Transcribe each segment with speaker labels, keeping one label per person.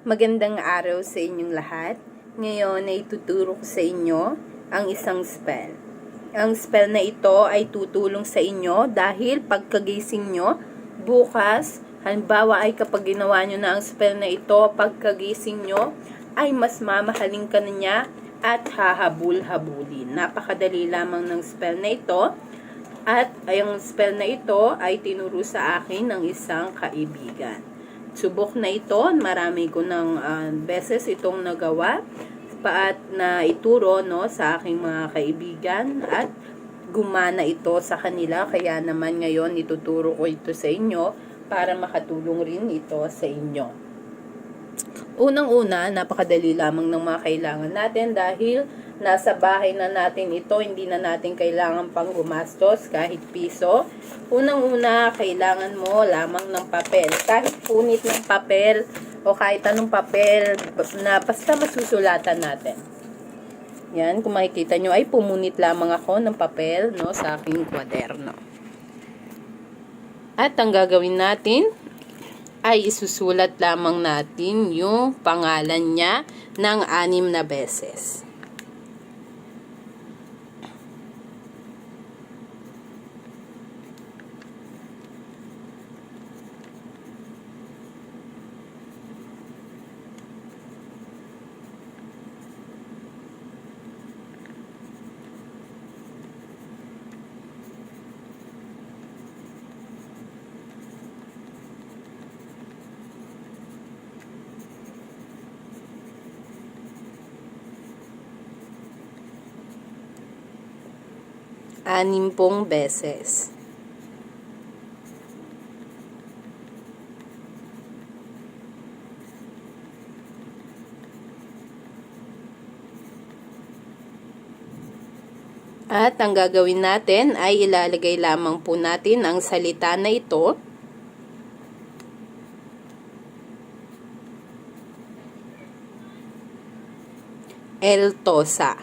Speaker 1: Magandang araw sa inyong lahat. Ngayon ay tuturo ko sa inyo ang isang spell. Ang spell na ito ay tutulong sa inyo dahil pagkagising nyo, bukas, halimbawa ay kapag ginawa nyo na ang spell na ito, pagkagising nyo, ay mas mamahalin ka na niya at hahabul-habulin. Napakadali lamang ng spell na ito. At ang spell na ito ay tinuro sa akin ng isang kaibigan. Subok na ito, marami ko ng beses itong nagawa at na ituro sa aking mga kaibigan at gumana ito sa kanila. Kaya naman ngayon ituturo ko ito sa inyo para makatulong rin ito sa inyo. Unang-una, napakadali lamang ng mga kailangan natin dahil nasa bahay na natin ito, hindi na natin kailangan pang gumastos kahit piso. Unang-una, kailangan mo lamang ng papel. Kahit punit ng papel o kahit anong papel na basta masusulatan natin. Yan, kung makikita nyo ay pumunit lamang ako ng papel sa aking kwaderno. At ang gagawin natin ay isusulat lamang natin yung pangalan niya ng 6 na beses. Animpong beses. At ang gagawin natin ay ilalagay lamang po natin ang salita na ito Eltosa.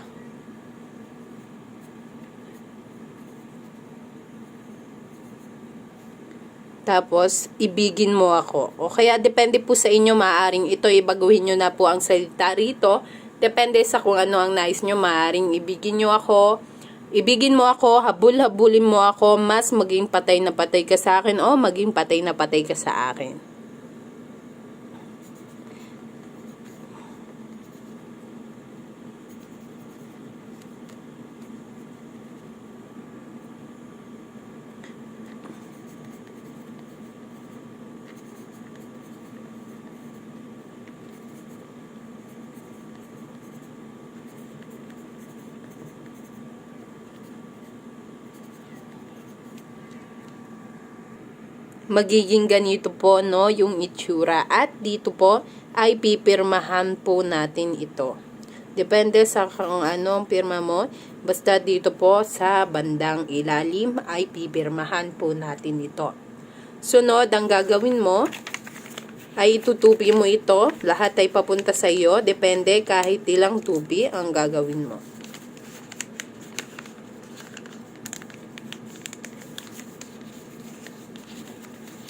Speaker 1: Tapos, ibigin mo ako. O kaya, depende po sa inyo, maaaring ito, ibaguhin nyo na po ang salita rito. Depende sa kung ano ang nais nyo, maaaring ibigin nyo ako, ibigin mo ako, habul-habulin mo ako, mas maging patay na patay ka sa akin, o maging patay na patay ka sa akin. Magiging ganito po yung itsura at dito po ay pipirmahan po natin ito. Depende sa kung anong pirma mo, basta dito po sa bandang ilalim ay pipirmahan po natin ito. Sunod, ang gagawin mo ay itutupi mo ito, lahat ay papunta sa iyo, depende kahit ilang tupi ang gagawin mo.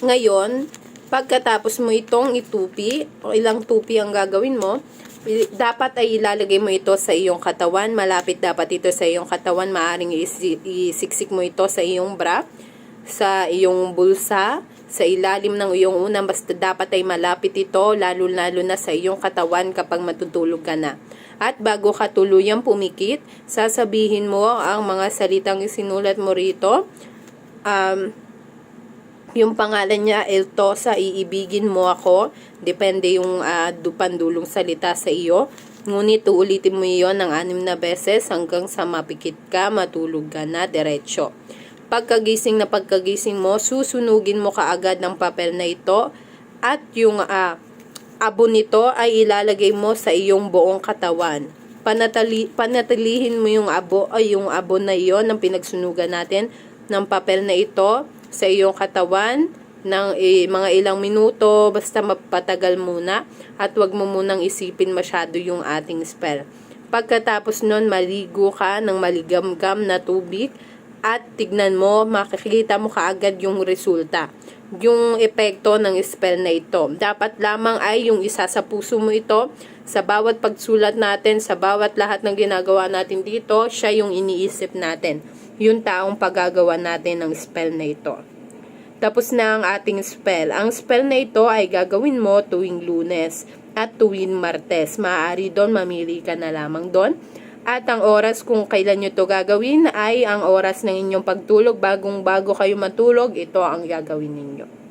Speaker 1: Ngayon, pagkatapos mo itong itupi, o ilang tupi ang gagawin mo, dapat ay ilalagay mo ito sa iyong katawan. Malapit dapat ito sa iyong katawan. Maaring isiksik mo ito sa iyong bra, sa iyong bulsa, sa ilalim ng iyong unang. Basta dapat ay malapit ito, lalo-lalo na sa iyong katawan kapag matutulog ka na. At bago ka tuluyang pumikit, sasabihin mo ang mga salitang isinulat mo rito. Yung pangalan niya, Eltosa, iibigin mo ako. Depende yung pandulong salita sa iyo. Ngunit uulitin mo iyon ng 6 na beses hanggang sa mapikit ka, matulog ka na, diretso. Pagkagising mo, susunugin mo kaagad ng papel na ito at yung abo nito ay ilalagay mo sa iyong buong katawan. Panatilihin mo yung abo na iyon ng pinagsunugan natin ng papel na ito sa iyong katawan ng mga ilang minuto, basta mapatagal muna at wag mo munang isipin masyado yung ating spell. Pagkatapos nun, maligo ka ng maligamgam na tubig at tignan mo, makikita mo kaagad yung resulta. yung epekto ng spell na ito. Dapat lamang ay yung isa sa puso mo ito. Sa bawat pagsulat natin, sa bawat lahat ng ginagawa natin dito, siya yung iniisip natin. Yung taong paggagawa natin ng spell na ito. Tapos na ang ating spell. Ang spell na ito ay gagawin mo tuwing Lunes at tuwing Martes. Maaari doon, mamili ka na lamang doon. At ang oras kung kailan nyo to gagawin ay ang oras ng inyong pagtulog. Bago kayo matulog, ito ang gagawin ninyo.